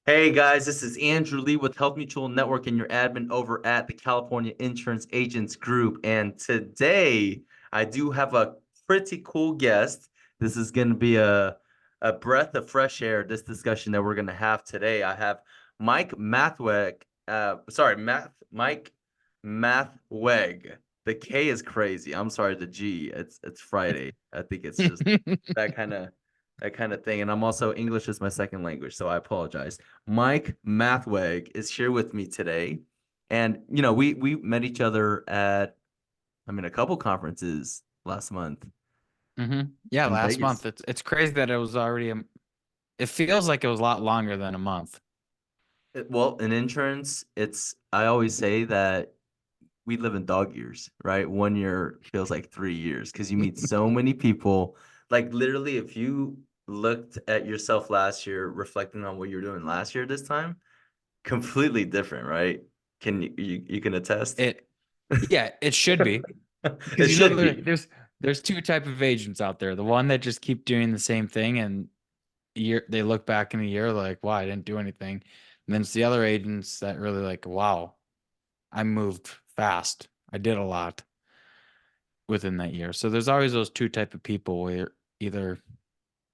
Hey guys, this is Andrew Lee with Health Mutual Network and your admin over at the California Insurance Agents Group. And today I do have a pretty cool guest. This is going to be a breath of fresh air, this discussion that we're going to have today. I have Mike Mathweg, Mike Mathweg. The K is crazy. I'm sorry, the G. It's Friday. I think it's just that kind of that kind of thing. And I'm also English is my second language, so I apologize. Mike Mathweg is here with me today. And we met each other at a couple conferences last month Yeah, in last Vegas. month. It's crazy that it was already it feels like it was a lot longer than a month. Well, in insurance, I always say that we live in dog years, right? 1 year feels like 3 years because you meet so many people. Like literally, if you looked at yourself last year, reflecting on what you were doing last year this time, completely different, right? Can you can attest? It yeah, it should be. It Because should there, be. there's two type of agents out there. The one that just keep doing the same thing and they look back in a year like, wow, I didn't do anything. And then it's the other agents that really like, wow, I moved fast. I did a lot within that year. So there's always those two type of people where either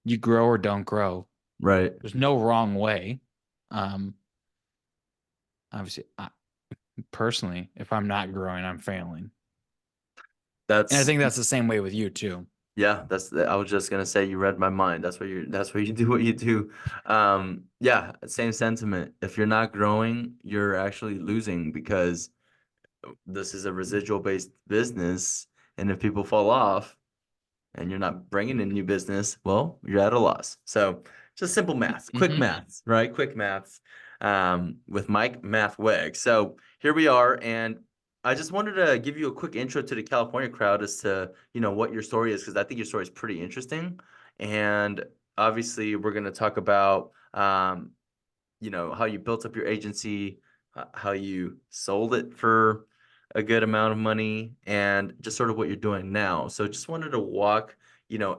you grow or don't grow. Right. There's no wrong way. Um, obviously, personally, if I'm not growing, I'm failing. And I That's think that's the same way with you too. Yeah, I was just gonna say you read my mind. That's why you do what you do. Yeah, same sentiment. If you're not growing, you're actually losing because this is a residual based business. And if people fall off and you're not bringing in new business, well, you're at a loss. So just simple math, quick Hmm. maths, right? Quick maths with Mike Mathweg. So here we are. And I just wanted to give you a quick intro to the California crowd as to, what your story is, because I think your story is pretty interesting. And obviously, we're going to talk about, how you built up your agency, how you sold it for a good amount of money, and just sort of what you're doing now. So just wanted to walk,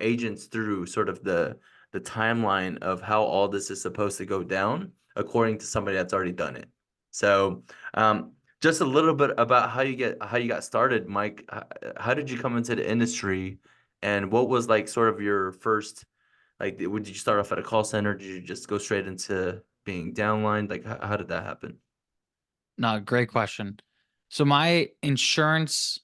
agents through sort of the timeline of how all this is supposed to go down according to somebody that's already done it. So, just a little bit about how you got started, Mike. How did you come into the industry, and what was like sort of your first like, did you start off at a call center? Did you just go straight into being downline? Like, how did that happen? No, great question. So my insurance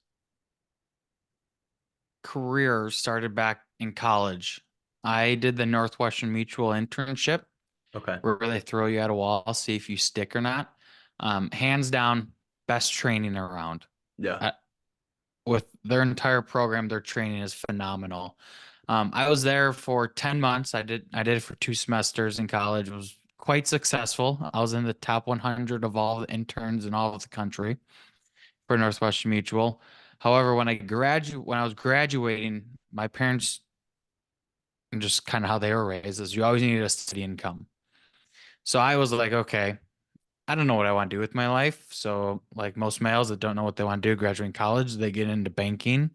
career started back in college. I did the Northwestern Mutual internship Okay. where they throw you at a wall, see if you stick or not. Hands down, best training around. Yeah. Uh, with their entire program, their training is phenomenal. I was there for 10 months. I did it for 2 semesters in college. It was quite successful. I was in the top 100 of all the interns in all of the country for Northwestern Mutual. However, when I was graduating, my parents, and just kind of how they were raised, is you always needed a steady income. So I was like, okay, I don't know what I want to do with my life. So, like most males that don't know what they want to do graduating college, they get into banking.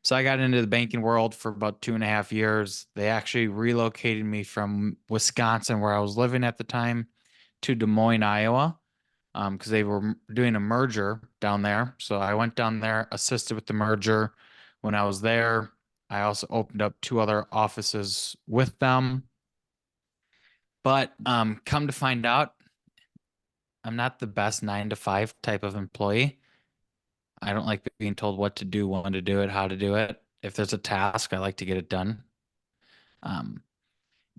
So I got into the banking world for about 2.5 years. They actually relocated me from Wisconsin, where I was living at the time, to Des Moines, Iowa, because they were doing a merger down there. So I went down there, assisted with the merger. When I was there, I also opened up 2 other offices with them. But come to find out, I'm not the best 9 to 5 type of employee. I don't like being told what to do, when to do it, how to do it. If there's a task, I like to get it done. Um,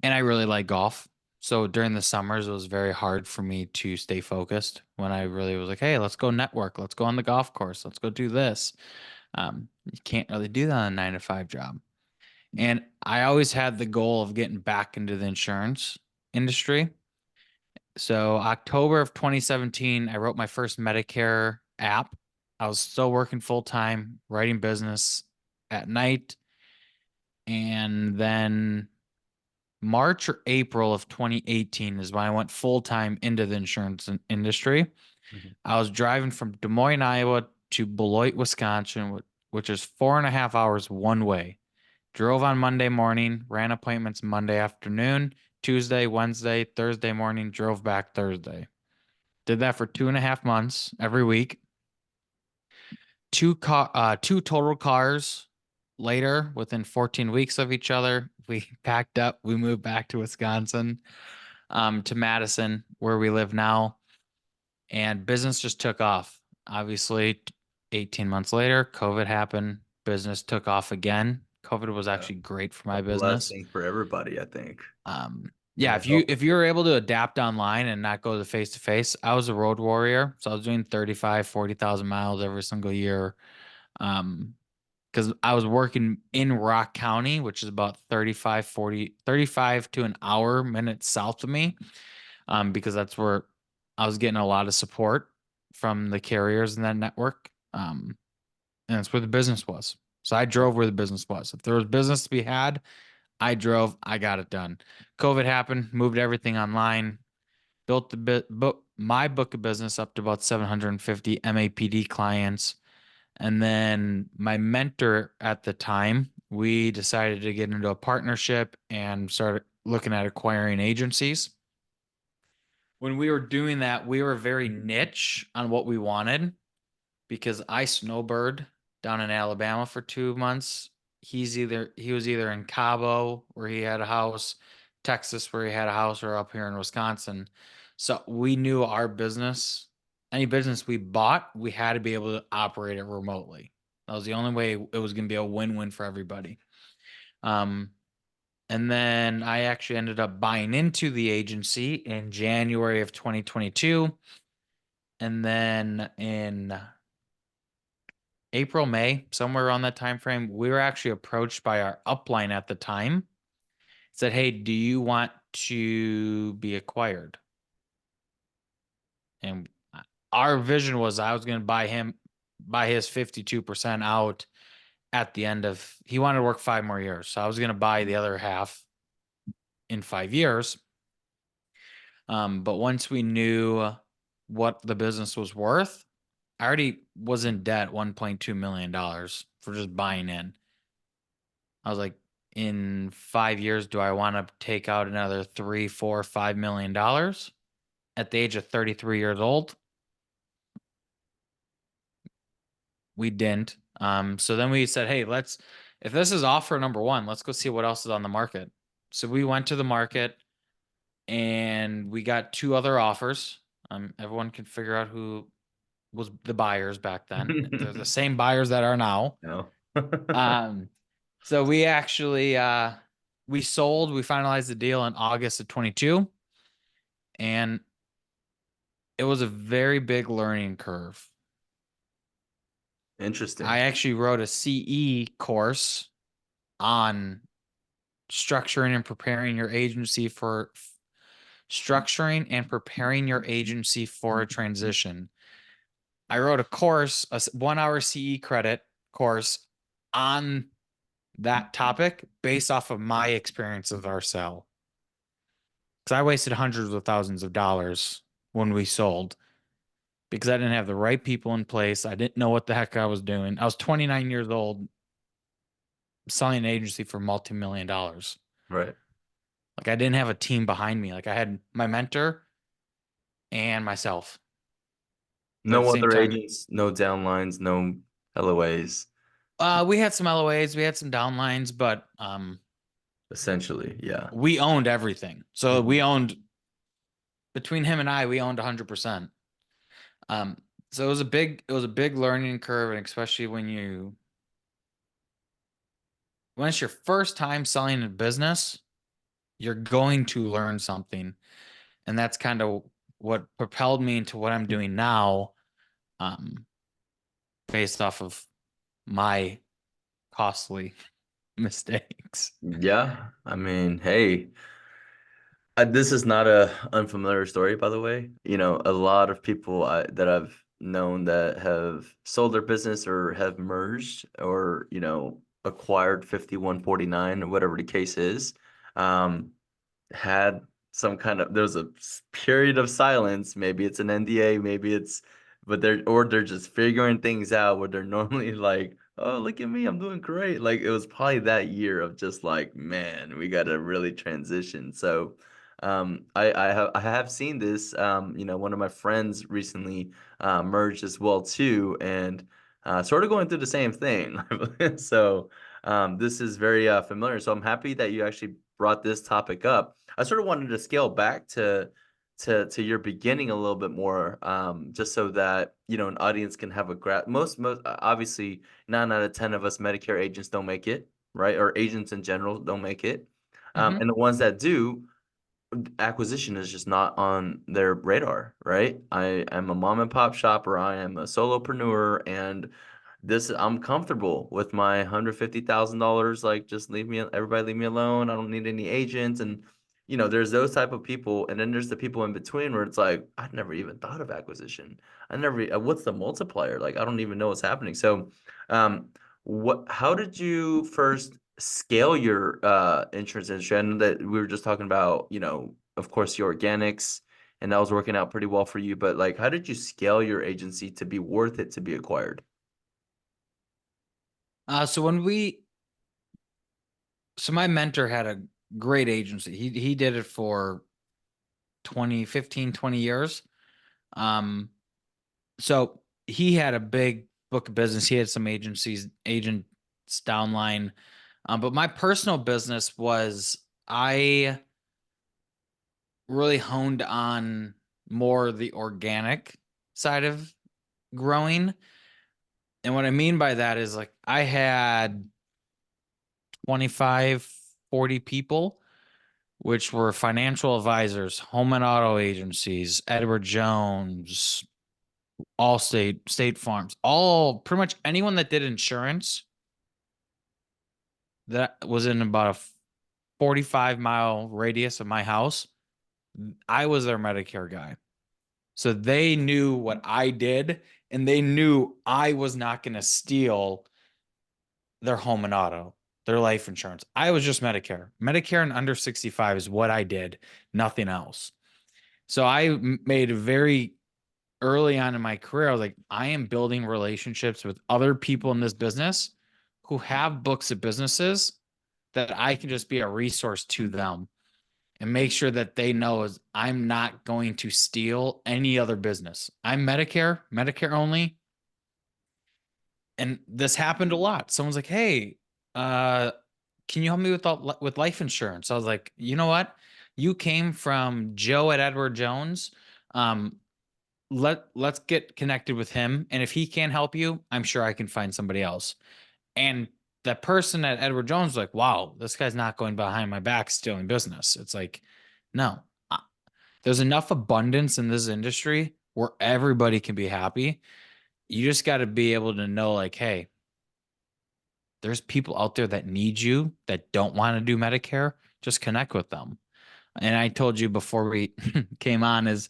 and I really like golf. So during the summers, it was very hard for me to stay focused when I really was like, hey, let's go network. Let's go on the golf course. Let's go do this. You can't really do that on a 9 to 5 job. And I always had the goal of getting back into the insurance industry. So October of 2017, I wrote my first Medicare app. I was still working full time, writing business at night. And then March or April of 2018 is when I went full time into the insurance industry. Mhm. I was driving from Des Moines, Iowa to Beloit, Wisconsin, which is 4.5 hours one way. Drove on Monday morning, ran appointments Monday afternoon, Tuesday, Wednesday, Thursday morning, drove back Thursday. Did that for 2.5 months every week. Two total cars later, within 14 weeks of each other, we packed up. We moved back to Wisconsin, to Madison, where we live now, and business just took off. Obviously, 18 months later, COVID happened. Business took off again. COVID was Yeah. actually great for A my business. blessing for everybody, I think. Yeah, It helped. if you were able to adapt online and not go to face, I was a road warrior. So I was doing 35, 40,000 miles every single year. Um, because I was working in Rock County, which is about 35 to an hour minute south of me. Because that's where I was getting a lot of support from the carriers in that network. And that's where the business was. So I drove where the business was. If there was business to be had, I drove, I got it done. COVID happened, moved everything online, built the book my book of business up to about 750 MAPD clients. And then my mentor at the time, we decided to get into a partnership and started looking at acquiring agencies. When we were doing that, we were very niche on what we wanted because I snowbird down in Alabama for 2 months. He was either in Cabo where he had a house, Texas where he had a house, or up here in Wisconsin. So we knew our business, any business we bought, we had to be able to operate it remotely. That was the only way it was going to be a win-win for everybody. Um, and then I actually ended up buying into the agency in January of 2022. And then in April, May, somewhere around that time frame, we were actually approached by our upline at the time. Said, "Hey, do you want to be acquired?" And our vision was I was going to buy his 52% out at the end of, he wanted to work 5 more years. So I was going to buy the other half in 5 years. But once we knew what the business was worth, I already was in debt $1.2 million for just buying in. I was like, in 5 years, do I want to take out another 3, 4, $5 million at the age of 33 years old? We didn't. So then we said, hey, if this is offer number one, let's go see what else is on the market. So we went to the market and we got two other offers. Everyone can figure out who was the buyers back then. They're the same buyers that are now. No. Um, so we actually we finalized the deal in August of 22, and it was a very big learning curve. Interesting. I actually wrote a CE course on structuring and preparing your agency for structuring and preparing your agency for a transition. I wrote a course, a 1 hour CE credit course on that topic based off of my experience with our sell. Because I wasted hundreds of thousands of dollars when we sold because I didn't have the right people in place. I didn't know what the heck I was doing. I was 29 years old selling an agency for multi-million dollars. Right. Like I didn't have a team behind me. Like I had my mentor and myself. But at the No same other time, agents, no downlines, no LOAs, we had some LOAs, we had some downlines, but essentially. Yeah. we owned everything. So we Mhm. owned, between him and I, we owned 100%. Um, so it was a big learning curve, and especially when it's your first time selling a business, you're going to learn something. And that's kind of what propelled me into what I'm doing now, um, based off of my costly mistakes. Yeah. I mean, hey, this is not a unfamiliar story, by the way. A lot of people that I've known that have sold their business or have merged or, acquired 5149 or whatever the case is, um, had some kind of, there's a period of silence. Maybe it's an NDA, maybe it's, but they're just figuring things out where they're normally like, oh, look at me, I'm doing great. Like it was probably that year of just like, man, we got to really transition. So, I have seen this. One of my friends recently merged as well too, and sort of going through the same thing. So this is very familiar. So I'm happy that you actually brought this topic up. I sort of wanted to scale back to your beginning a little bit more, just so that an audience can have a most obviously 9 out of 10 of us Medicare agents don't make it, right? Or agents in general don't make it. Hmm. And the ones that do, acquisition is just not on their radar, right? I am a mom and pop shop, or I am a solopreneur, and I'm comfortable with my $150,000. Like, just everybody leave me alone. I don't need any agents. And there's those type of people, and then there's the people in between where it's like, I never even thought of acquisition. I never, what's the multiplier? Like, I don't even know what's happening. So, how did you first scale your insurance industry? I know that we were just talking about, of course, the organics, and that was working out pretty well for you. But like, how did you scale your agency to be worth it to be acquired? So my mentor had a great agency. He did it for 20 years. Um, so he had a big book of business. He had some agents downline. But my personal business was I really honed on more the organic side of growing. And what I mean by that is like I had 25, 40 people, which were financial advisors, home and auto agencies, Edward Jones, Allstate, State Farms, all pretty much anyone that did insurance that was in about a 45-mile radius of my house. I was their Medicare guy. So they knew what I did, and they knew I was not going to steal their home and auto, their life insurance. I was just Medicare. Medicare and under 65 is what I did, nothing else. So I made a very early on in my career, I was like, I am building relationships with other people in this business who have books of businesses that I can just be a resource to them and make sure that they know is I'm not going to steal any other business. I'm Medicare only. And this happened a lot. Someone's like, "Hey, uh, can you help me with life insurance?" I was like, "You know what? You came from Joe at Edward Jones. Um, let's get connected with him, and if he can't help you, I'm sure I can find somebody else." And the person at Edward Jones was like, "Wow, this guy's not going behind my back stealing business." It's like, no, there's enough abundance in this industry where everybody can be happy. You just got to be able to know, like, hey, there's people out there that need you that don't want to do Medicare. Just connect with them. And I told you before we came on is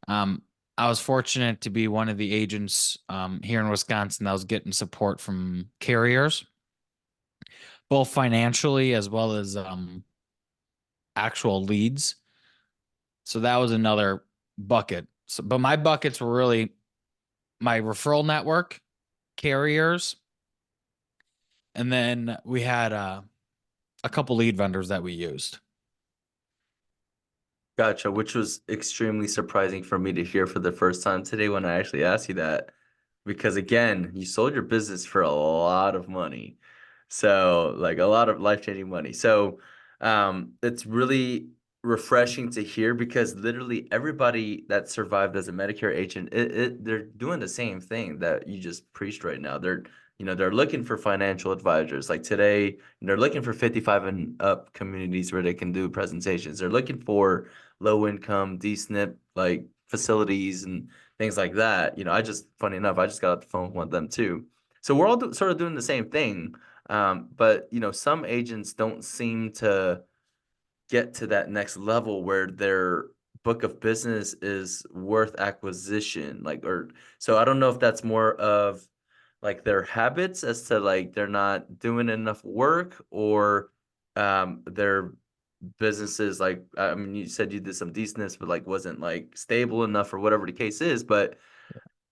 um, I was fortunate to be one of the agents here in Wisconsin that was getting support from carriers, both financially as well as actual leads. So that was another bucket. So, but my buckets were really my referral network, carriers, and then we had a couple lead vendors that we used. Gotcha, which was extremely surprising for me to hear for the first time today when I actually asked you that. Because again, you sold your business for a lot of money. So, like a lot of life-changing money. So, it's really refreshing to hear because literally everybody that survived as a Medicare agent, they're doing the same thing that you just preached right now. They're looking for financial advisors. Like today, they're looking for 55 and up communities where they can do presentations. They're looking for low income, DSNP like facilities and things like that. Funny enough, I just got off the phone with one of them too. So we're all sort of doing the same thing. But some agents don't seem to get to that next level where their book of business is worth acquisition. So I don't know if that's more of like their habits as to like they're not doing enough work, or their businesses, like, I mean, you said you did some decentness but like wasn't like stable enough or whatever the case is. But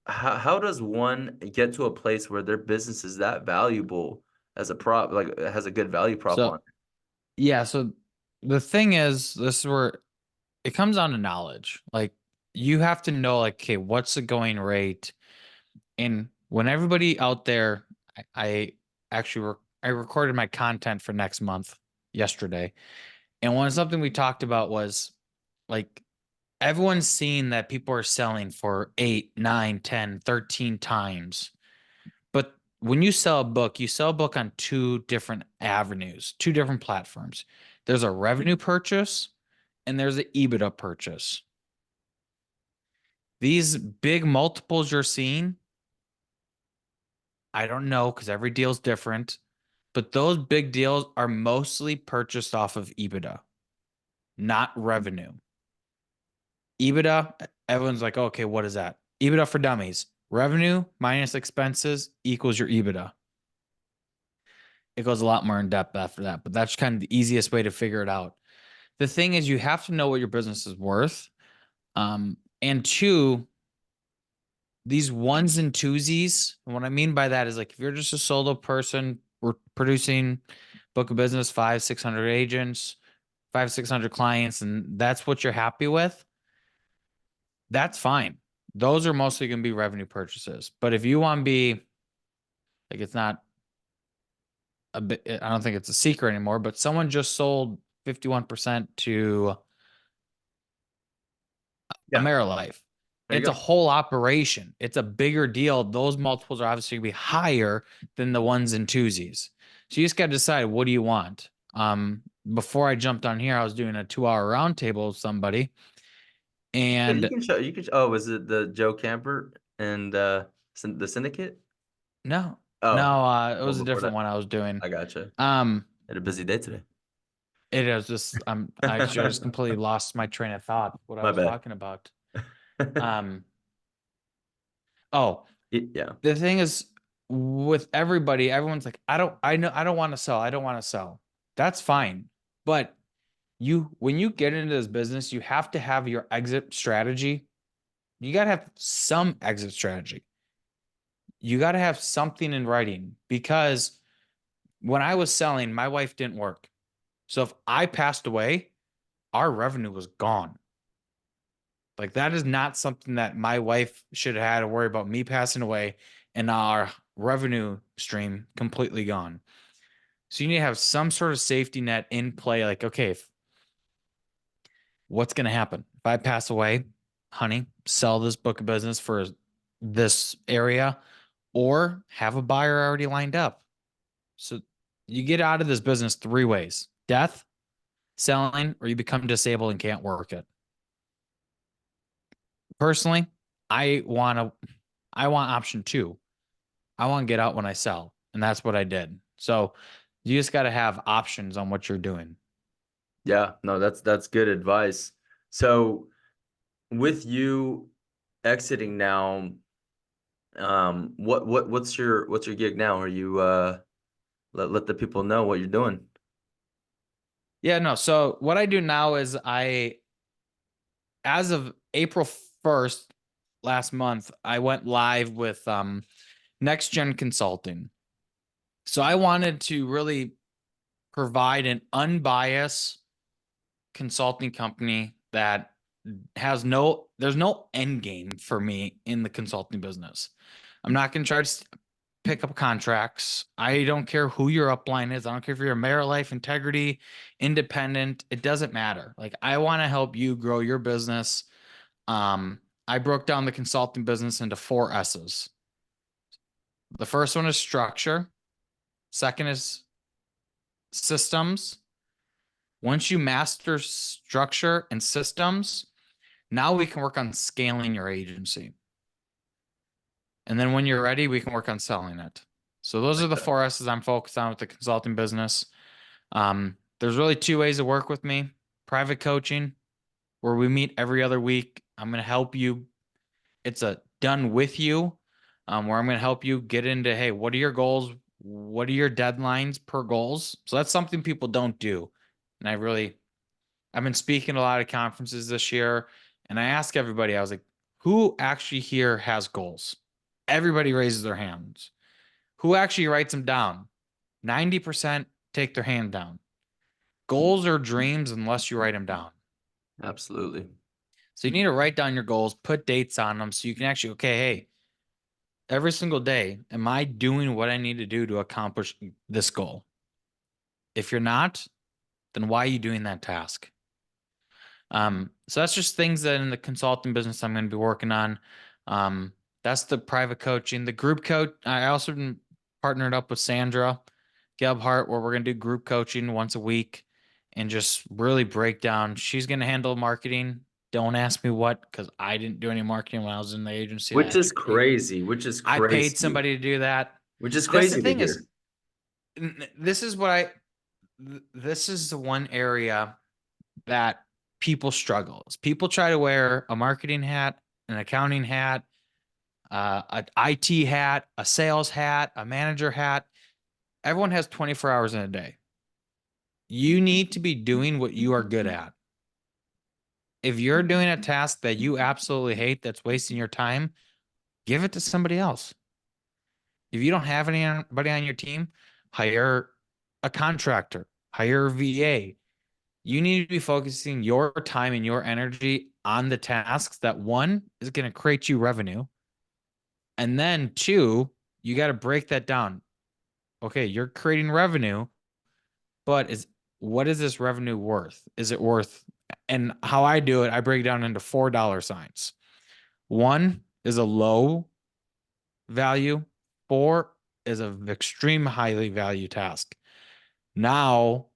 how does one get to a place where their business is that valuable as a like it has a good value prop on So it? yeah, so the thing is, this is where it comes down to knowledge. Like you have to know like, okay, what's the going rate? And when everybody out there, I actually I recorded my content for next month yesterday. And one something we talked about was like everyone's seeing that people are selling for 8, 9, 10, 13 times. But when you sell a book on two different avenues, two different platforms. There's a revenue purchase and there's an EBITDA purchase. These big multiples you're seeing, I don't know because every deal's different, but those big deals are mostly purchased off of EBITDA, not revenue. EBITDA, everyone's like, okay, what is that? EBITDA for dummies. Revenue minus expenses equals your EBITDA. It goes a lot more in depth after that, but that's kind of the easiest way to figure it out. The thing is, you have to know what your business is worth. And two, these ones and twosies. And what I mean by that is like if you're just a solo person, we're producing book of business, 500, 600 agents, 500, 600 clients, and that's what you're happy with, that's fine. Those are mostly going to be revenue purchases. But if you want to be like, it's not a bit, I don't think it's a secret anymore, but someone just sold 51% to Yeah, AmeriLife. there you It's a go. whole operation. It's a bigger deal. Those multiples are obviously going to be higher than the ones and twosies. So you just got to decide what do you want. Before I jumped on here, I was doing a 2 hour roundtable with somebody, Yeah, you and can show. You can. Oh, was it the Joe Camper and the Syndicate? no, Oh, no, it one was a before different that. one I was doing. I gotcha. Um, Had a busy day today. it is just I just completely lost my train of thought what I My was bad. talking about. Um, oh, Yeah. the thing is with everybody, everyone's like, I don't want to sell. I don't want to sell. That's fine. But when you get into this business, you have to have your exit strategy. You got to have some exit strategy. You got to have something in writing because when I was selling, my wife didn't work. So if I passed away, our revenue was gone. Like that is not something that my wife should have had to worry about me passing away and our revenue stream completely gone. So you need to have some sort of safety net in play. Like, okay, what's going to happen if I pass away? Honey, sell this book of business for this area or have a buyer already lined up. So you get out of this business three ways: death, selling, or you become disabled and can't work it. Personally, I want to I want option two. I want to get out when I sell. And that's what I did. So you just got to have options on what you're doing. Yeah. No, that's good advice. So with you exiting now, what's your gig now? Are you let the people know what you're doing? Yeah, no. So what I do now is as of April 1st, last month, I went live with Next Gen Consulting. So I wanted to really provide an unbiased consulting company that there's no end game for me in the consulting business. I'm not going to try to pick up contracts. I don't care who your upline is. I don't care if you're a AmeriLife, Integrity, Independent. It doesn't matter. Like I want to help you grow your business. I broke down the consulting business into four S's. The first one is structure. Second is systems. Once you master structure and systems, now we can work on scaling your agency. And then when you're ready, we can work on selling it. So those are Like the that. four S's I'm focused on with the consulting business. There's really two ways to work with me: private coaching, where we meet every other week. I'm going to help you. It's a done with you, where I'm going to help you get into, hey, what are your goals? What are your deadlines per goals? So that's something people don't do. And I've been speaking at a lot of conferences this year, and I ask everybody, I was like, who actually here has goals? Everybody raises their hands. Who actually writes them down? 90% take their hand down. Goals are dreams unless you write them down. Absolutely. So you need to write down your goals, put dates on them so you can actually, okay, hey, every single day, am I doing what I need to do to accomplish this goal? If you're not, then why are you doing that task? So that's just things that in the consulting business I'm going to be working on. Um, that's the private coaching. The group coach, I also been partnered up with Sandra Gebhart, where we're going to do group coaching once a week and just really break down. She's going to handle marketing. Don't ask me what, because I didn't do any marketing when I was in the agency. Which is crazy. Which is I paid crazy. somebody to do that. Which is That's the crazy to thing is, hear. this is what this is the one area that people struggle. People try to wear a marketing hat, an accounting hat, an IT hat, a sales hat, a manager hat. Everyone has 24 hours in a day. You need to be doing what you are good at. If you're doing a task that you absolutely hate that's wasting your time, give it to somebody else. If you don't have anybody on your team, hire a contractor, hire a VA. You need to be focusing your time and your energy on the tasks that one is going to create you revenue. And then two, you got to break that down. Okay, you're creating revenue, but what is this revenue worth? Is it worth? And how I do it, I break it down into $4 signs. One is a low value, four is an extreme highly value task. Now,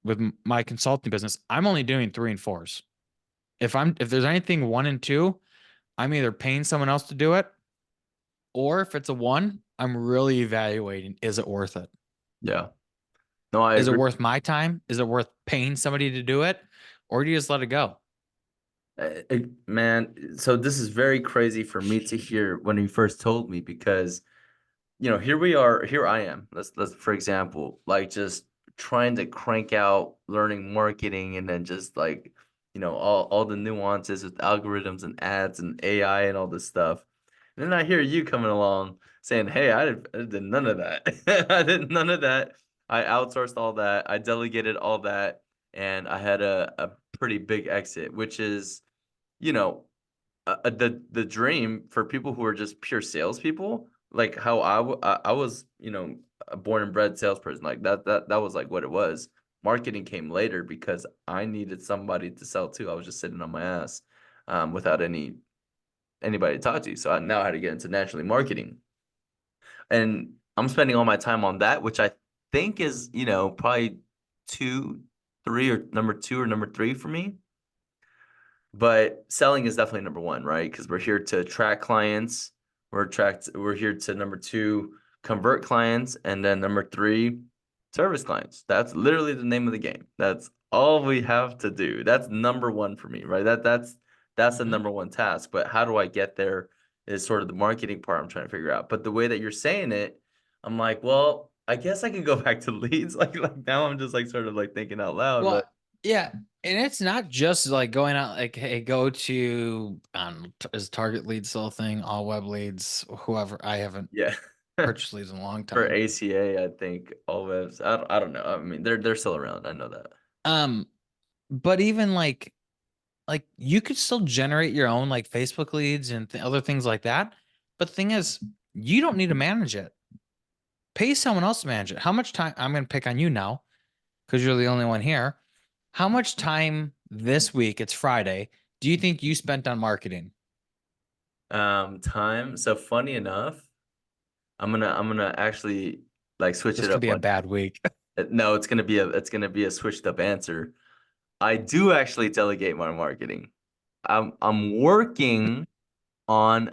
with my consulting business, I'm only doing three and fours. If there's anything one and two, I'm either paying someone else to do it, or if it's a one, I'm really evaluating, is it worth it? Yeah. No, I Is it agree. worth my time? Is it worth paying somebody to do it? Or do you just let it go? Man, so this is very crazy for me to hear when you first told me because here we are, here I am. Let's for example, like just trying to crank out learning marketing and then just like, all the nuances with algorithms and ads and AI and all this stuff. And then I hear you coming along saying, "Hey, I did none of that. I did none of that. I outsourced all that. I delegated all that, and I had a pretty big exit, which is, you know, the dream for people who are just pure salespeople, like how I was, a born and bred salesperson. Like that was like what it was. Marketing came later because I needed somebody to sell to. I was just sitting on my ass, without anybody to talk to. So I now had to get into naturally marketing, and I'm spending all my time on that, which I think is, probably two, three, or number two or number three for me. But selling is definitely number one, right? Because we're here to attract clients. We're here to number two, convert clients, and then number three, service clients. That's literally the name of the game. That's all we have to do. That's number one for me, right? That's the Mhm. number one task. But how do I get there is sort of the marketing part I'm trying to figure out. But the way that you're saying it, I'm like, well, I guess I can go back to leads. Like now I'm just like sort of like thinking out loud, but Well, yeah. And it's not just like going out, like, hey, go to, is Target lead still a thing? All web leads, whoever. I haven't yeah. purchased leads in a long For time. ACA, I think all webs. I don't know. I mean, they're still around. I know that. Um, but even like you could still generate your own like Facebook leads and other things like that. But the thing is, you don't need to manage it. Pay someone else to manage it. How much time? I'm going to pick on you now because you're the only one here. How much time this week? It's Friday. Do you think you spent on marketing? Time. So funny enough, I'm gonna actually like switch This it could up be a on bad week. you. No, it's gonna be a switched up answer. I do actually delegate my marketing. I'm working on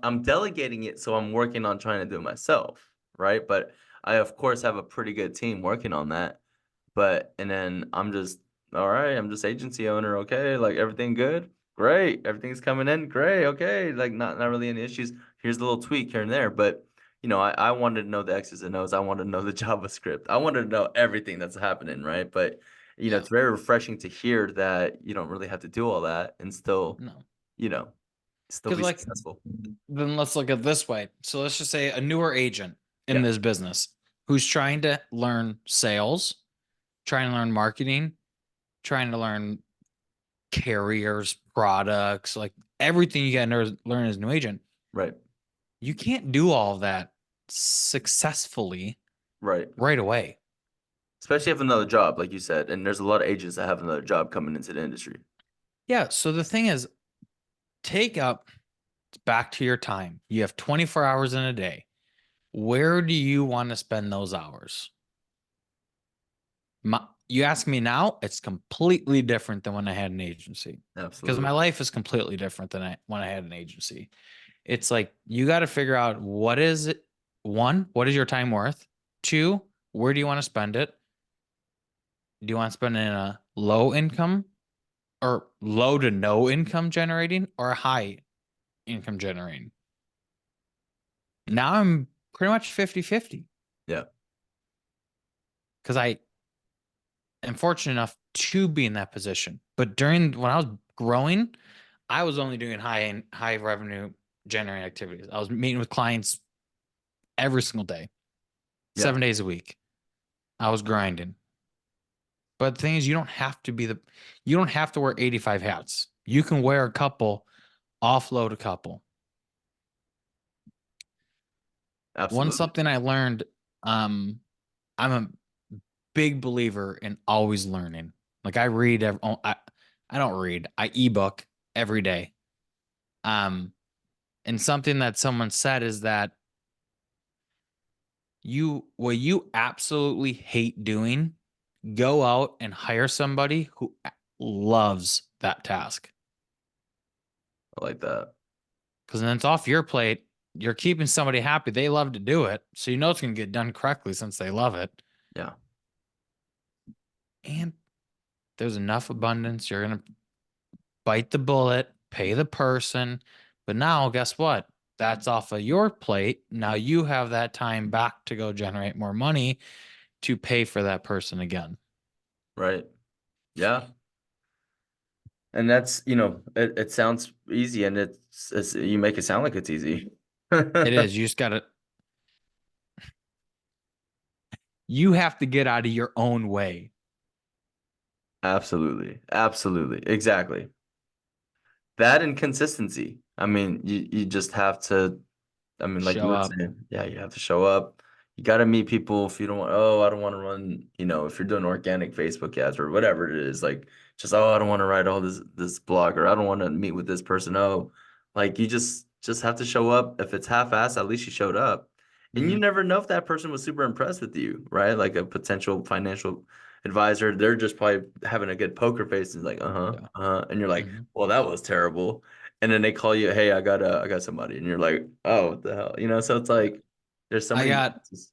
I'm delegating it, so I'm working on trying to do it myself, right? But I of course have a pretty good team working on that. But and then I'm just all right, I'm just agency owner, okay? Like everything good? Great. Everything's coming in. Great. Okay. Like not really any issues. Here's a little tweak here and there, but I wanted to know the X's and O's. I wanted to know the JavaScript. I wanted to know everything that's happening, right? But Yeah. it's very refreshing to hear that you don't really have to do all that and still, No. you know, still Because be like successful. then let's look at it this way. So let's just say a newer agent in Yeah. this business who's trying to learn sales, trying to learn marketing, trying to learn carriers, products, like everything you got to learn as a new agent. Right. You can't do all of that successfully Right. right away. Especially if another job, like you said, and there's a lot of agents that have another job coming into the industry. Yeah. So the thing is, take up back to your time. You have 24 hours in a day. Where do you want to spend those hours? You ask me now, it's completely different than when I had an agency because my Absolutely. life is completely different than when I had an agency. It's like you got to figure out what is it. One, what is your time worth? Two, where do you want to spend it? Do you want to spend it in a low income or low to no income generating or a high income generating? Now I'm pretty much 50-50 Yeah. because I am fortunate enough to be in that position. But when I was growing, I was only doing high revenue generating activities. I was meeting with clients every single day, Yeah. 7 days a week. I was grinding. But the thing is, you don't have to wear 85 hats. You can wear a couple, offload a couple. Absolutely. Something I learned, um, I'm a big believer in always learning. Like I don't read, I ebook every day. And something that someone said is that what you absolutely hate doing, go out and hire somebody who loves that task. I like that. Because then it's off your plate. You're keeping somebody happy. They love to do it. So you know it's going to get done correctly since they love it. Yeah. And there's enough abundance. You're going to bite the bullet, pay the person. But now, guess what? That's off of your plate. Now you have that time back to go generate more money to pay for that person again. Right. Yeah. And that's, it sounds easy and you make it sound like it's easy. It is. You have to get out of your own way. Absolutely. Absolutely. Exactly. That and consistency. I mean, you just have to, I mean, like you Show were up. saying, yeah, you have to show up. You got to meet people if you don't want, oh, I don't want to run, if you're doing organic Facebook ads or whatever it is, like just, oh, I don't want to write all this blog or I don't want to meet with this person. Oh, like you just have to show up. If it's half-assed, at least you showed up. And you Mhm. never know if that person was super impressed with you, right? Like a potential financial advisor, they're just probably having a good poker face and like, Yeah. and you're like, Mhm. well, that was terrible. And then they call you, hey, I got somebody, and you're like, oh, what the hell, So it's like there's so I many got nuances.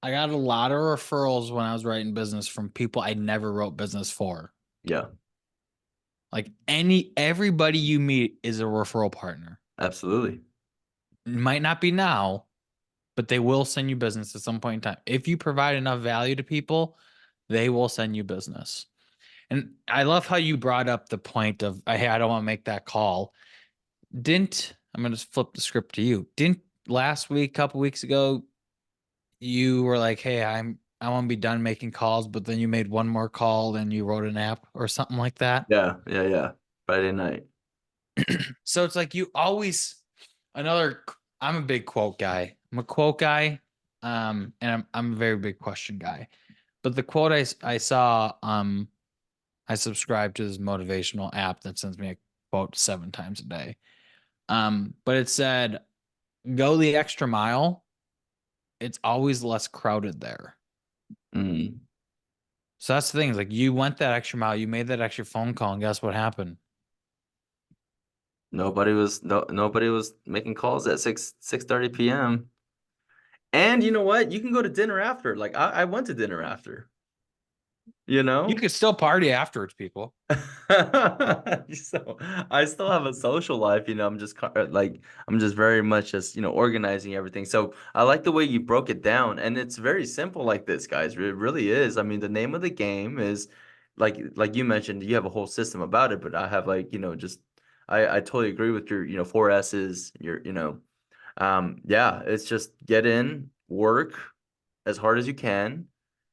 I got a lot of referrals when I was writing business from people I never wrote business for. Yeah, Like everybody you meet is a referral partner. absolutely, Might not be now, but they will send you business at some point in time. If you provide enough value to people, they will send you business. And I love how you brought up the point of, hey, I don't want to make that call. I'm going to flip the script to you. Didn't last week, couple weeks ago, you were like, hey, I want to be done making calls, but then you made one more call and you wrote an app or something like that. yeah. Friday night. So it's like you always another I'm a big quote guy. I'm a quote guy. And I'm a very big question guy. But the quote I saw, I subscribe to this motivational app that sends me a quote 7 times a day. But it said, go the extra mile. It's always less crowded there. Mm. So that's the thing. Is like you went that extra mile, you made that extra phone call, and guess what happened? Nobody was making calls at 6:30 p.m. And you know what? You can go to dinner after. Like I went to dinner after, you You know? could still party afterwards, people. So I still have a social life, I'm just very much just, organizing everything. So I like the way you broke it down, and it's very simple like this, guys. It really is. I mean, the name of the game is like you mentioned, you have a whole system about it, but I have like, just I totally agree with your, four S's, yeah, it's just get in, work as hard as you can,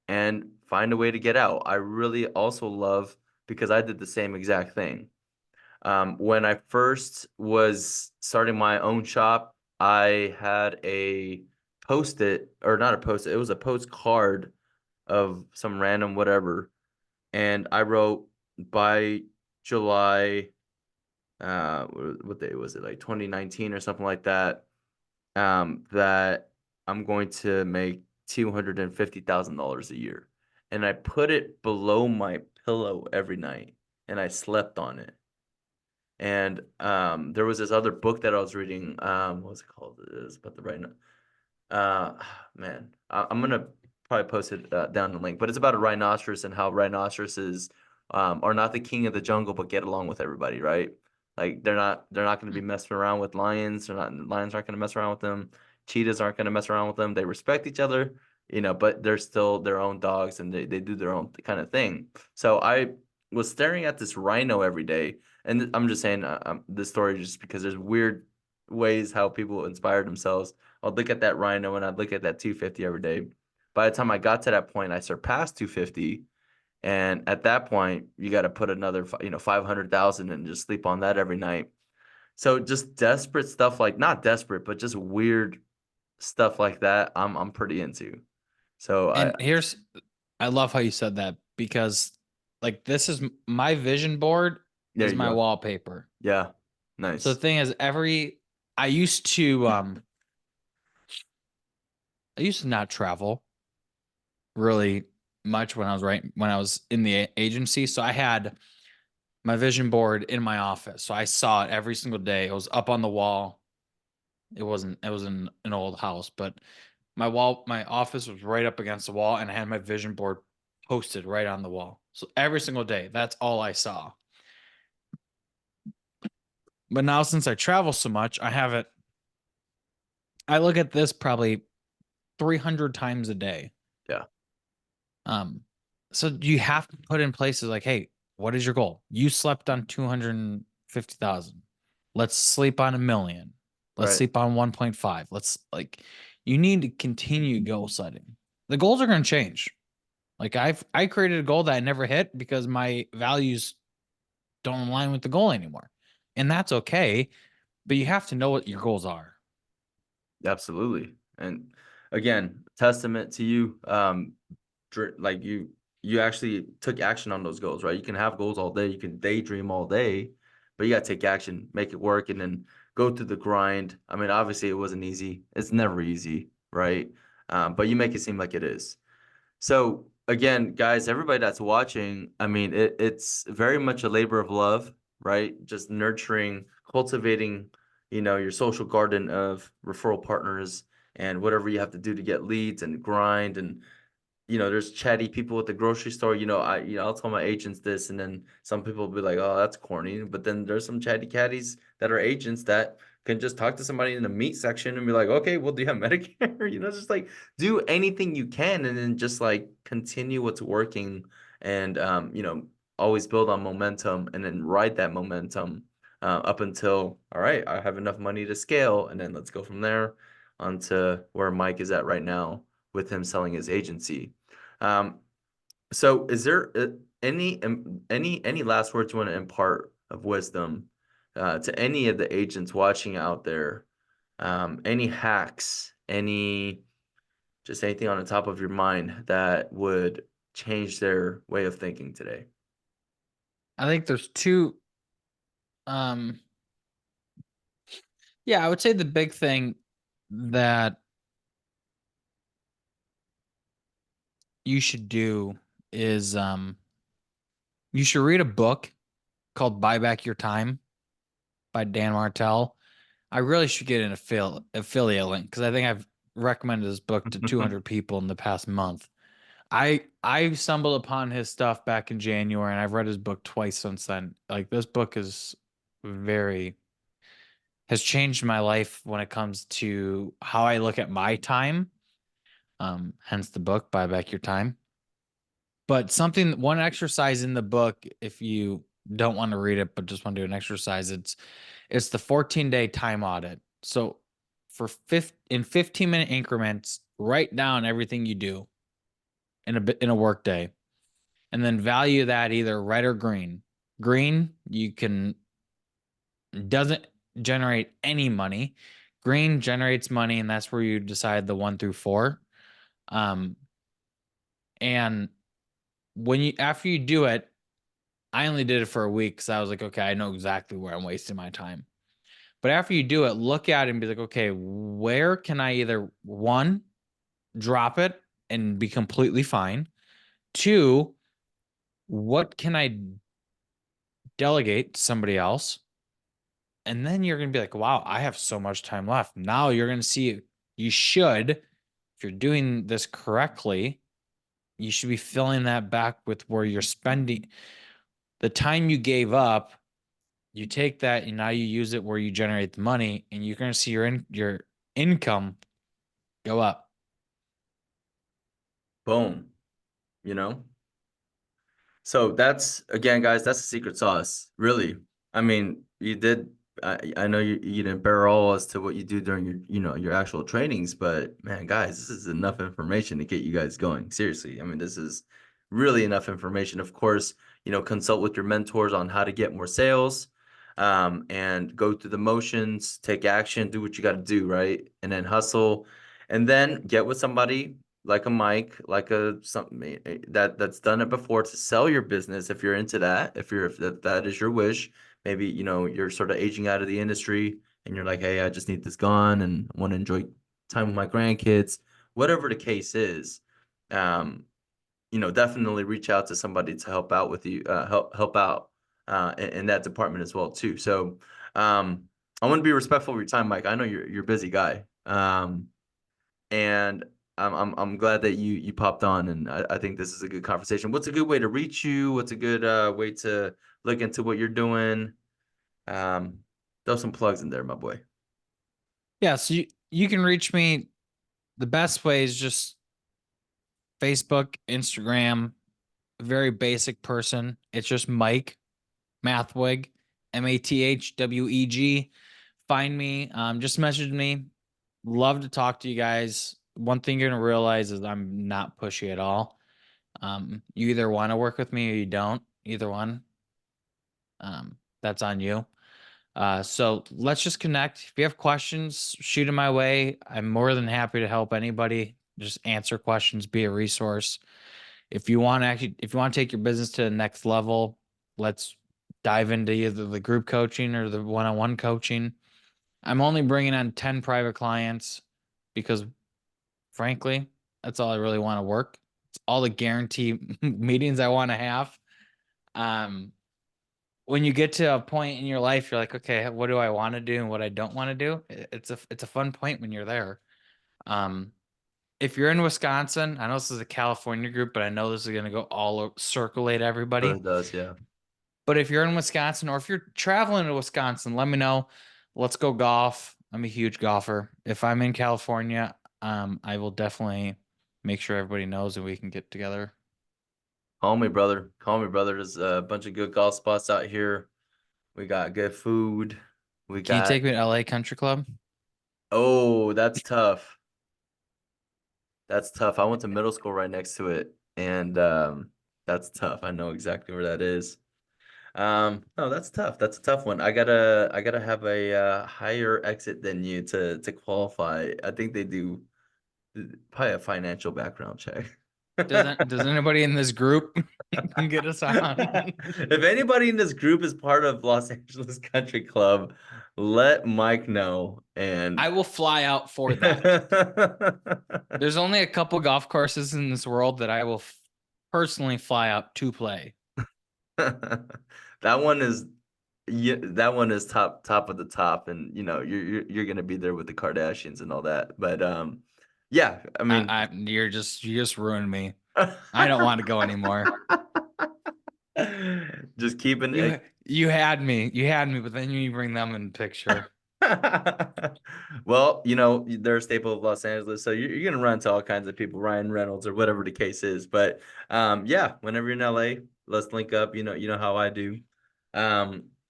and find a way to get out. I really also love because I did the same exact thing. When I first was starting my own shop, I had a post-it, or not a post-it, it was a postcard of some random whatever. And I wrote by July, what day was it? Like 2019 or something like that. That I'm going to make $250,000 a year. And I put it below my pillow every night and I slept on it. And there was this other book that I was reading. What was it called? It was about the uh, man, I'm gonna probably post it down the link, but it's about a rhinoceros and how rhinoceroses are not the king of the jungle, but get along with everybody, right? Like they're not gonna be messing around with lions. Lions aren't gonna mess around with them. Cheetahs aren't gonna mess around with them. They respect each other, but they're still their own dogs and they do their own kind of thing. So I was staring at this rhino every day, and I'm just saying this story just because there's weird ways how people inspire themselves. I'd look at that rhino and I'd look at that 250 every day. By the time I got to that point, I surpassed 250. And at that point, you got to put another, 500,000 and just sleep on that every night. So just desperate stuff, like not desperate, but just weird stuff like that. I'm pretty into. So And I love how you said that because like this is my vision board there is you my go. wallpaper. Yeah, So nice. the thing is I used to I used to not travel really much when I was in the agency. So I had my vision board in my office. So I saw it every single day. It was up on the wall. It was in an old house, but my office was right up against the wall and I had my vision board posted right on the wall. So every single day, that's all I saw. But now since I travel so much, I look at this probably 300 times a day. Yeah, Um, so you have to put in places like, hey, what is your goal? You slept on 250,000. Let's sleep on 1 million. Let's right. sleep on 1.5. You need to continue goal setting. The goals are going to change. Like I created a goal that I never hit because my values don't align with the goal anymore. And that's okay, but you have to know what your goals are. Absolutely. And again, testament to you. Like you actually took action on those goals, right? You can have goals all day, you can daydream all day, but you got to take action, make it work, and then go through the grind. I mean, obviously it wasn't easy. It's never easy, right? But you make it seem like it is. So again, guys, everybody that's watching, I mean, it's very much a labor of love, right? Just nurturing, cultivating, your social garden of referral partners and whatever you have to do to get leads and grind and there's chatty people at the grocery store. I'll tell my agents this, and then some people will be like, "Oh, that's corny." But then there's some chatty catties that are agents that can just talk to somebody in the meat section and be like, "Okay, well, do you have Medicare?" Just like do anything you can, and then just like continue what's working, and always build on momentum, and then ride that momentum up until all right, I have enough money to scale, and then let's go from there onto where Mike is at right now with him selling his agency. Um, so is there any last words you want to impart of wisdom to any of the agents watching out there? Any hacks, just anything on the top of your mind that would change their way of thinking today? I think there's two um yeah, I would say the big thing that you should do is you should read a book called Buy Back Your Time by Dan Martell. I really should get an affiliate link because I think I've recommended this book to 200 people in the past month. I stumbled upon his stuff back in January and I've read his book twice since then. Like this book is very has changed my life when it comes to how I look at my time. Hence the book, Buy Back Your Time. But one exercise in the book, if you don't want to read it, but just want to do an exercise, it's the 14-day time audit. So in 15-minute increments, write down everything you do in a work day. and then value that either red or green. Green, you can doesn't generate any money. Green generates money, and that's where you decide the 1 through 4. Um, and when you after you do it, I only did it for a week because I was like, okay, I know exactly where I'm wasting my time. But after you do it, look at it and be like, okay, where can I either one, drop it and be completely fine? Two, what can I delegate to somebody else? And then you're going to be like, wow, I have so much time left. Now you're going to see you should, if you're doing this correctly, you should be filling that back with where you're spending the time you gave up. You take that and now you use it where you generate the money, and you're going to see your income go up. Boom. You know? So that's again, guys, that's the secret sauce, really. I mean, you did. I know you didn't bear all as to what you do during your actual trainings, but man, guys, this is enough information to get you guys going. Seriously, I mean, this is really enough information. Of course, consult with your mentors on how to get more sales, and go through the motions, take action, do what you got to do, right, and then hustle, and then get with somebody like a Mike, like a something that's done it before to sell your business if you're into that, if that is your wish. Maybe, you're sort of aging out of the industry and you're like, hey, I just need this gone and want to enjoy time with my grandkids, whatever the case is. Um, definitely reach out to somebody to help out with you, help out in that department as well too. So I want to be respectful of your time, Mike. I know you're a busy guy. And I'm glad that you popped on, and I think this is a good conversation. What's a good way to reach you? What's a good way to look into what you're doing? Um, throw some plugs in there, my boy. Yeah, so you can reach me. The best way is just Facebook, Instagram, very basic person. It's just Mike Mathweg, Mathweg. Find me, just message me. Love to talk to you guys. One thing you're gonna realize is I'm not pushy at all. You either want to work with me or you don't. Either one. That's on you. So let's just connect. If you have questions, shoot them my way. I'm more than happy to help anybody. Just answer questions, be a resource. If you want to take your business to the next level, let's dive into either the group coaching or the one-on-one coaching. I'm only bringing on 10 private clients because, frankly, that's all I really want to work. It's all the guarantee meetings I want to have. Um, when you get to a point in your life, you're like, okay, what do I want to do and what I don't want to do? It's a fun point when you're there. Um, if you're in Wisconsin, I know this is a California group, but I know this is going to go circulate everybody. Really does, yeah. But if you're in Wisconsin or if you're traveling to Wisconsin, let me know. Let's go golf. I'm a huge golfer. If I'm in California, I will definitely make sure everybody knows and we can get together. Call me, brother. Call me, brother. There's a bunch of good golf spots out here. We got good food. We Can you got take me to LA Country Club? Oh, that's tough. That's tough. I went to middle school right next to it, and that's tough. I know exactly where that is. No, that's tough. That's a tough one. I gotta have a higher exit than you to qualify. I think they do probably a financial background check. Does anybody in this group get us on? If anybody in this group is part of Los Angeles Country Club, let Mike know. And I will fly out for that. There's only a couple golf courses in this world that I will personally fly out to play. that one is yeah, that one is top of the top, and you're gonna be there with the Kardashians and all that. But yeah, I mean, You just ruined me. I don't want to go anymore. just keeping You it. you had me. You had me, but then you bring them in the picture. Well, they're a staple of Los Angeles, so you're gonna run into all kinds of people, Ryan Reynolds or whatever the case is. But yeah, whenever you're in LA, let's link up. You know how I do.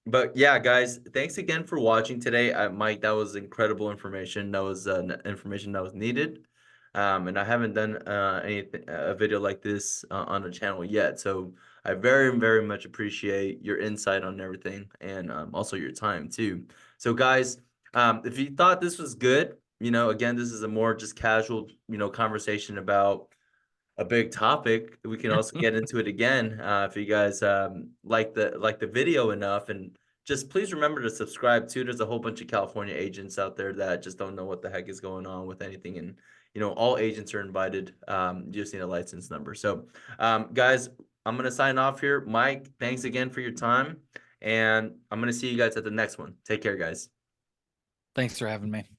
But yeah, guys, thanks again for watching today. Mike, that was incredible information. That was information that was needed. And I haven't done a video like this on the channel yet. So I very, very much appreciate your insight on everything, and also your time too. So guys, if you thought this was good, again, this is a more just casual, conversation about a big topic. We can also get into it again if you guys like the video enough, and just please remember to subscribe too. There's a whole bunch of California agents out there that just don't know what the heck is going on with anything, and all agents are invited. You just need a license number. So, guys, I'm gonna sign off here. Mike, thanks again for your time, and I'm gonna see you guys at the next one. Take care, guys. Thanks for having me.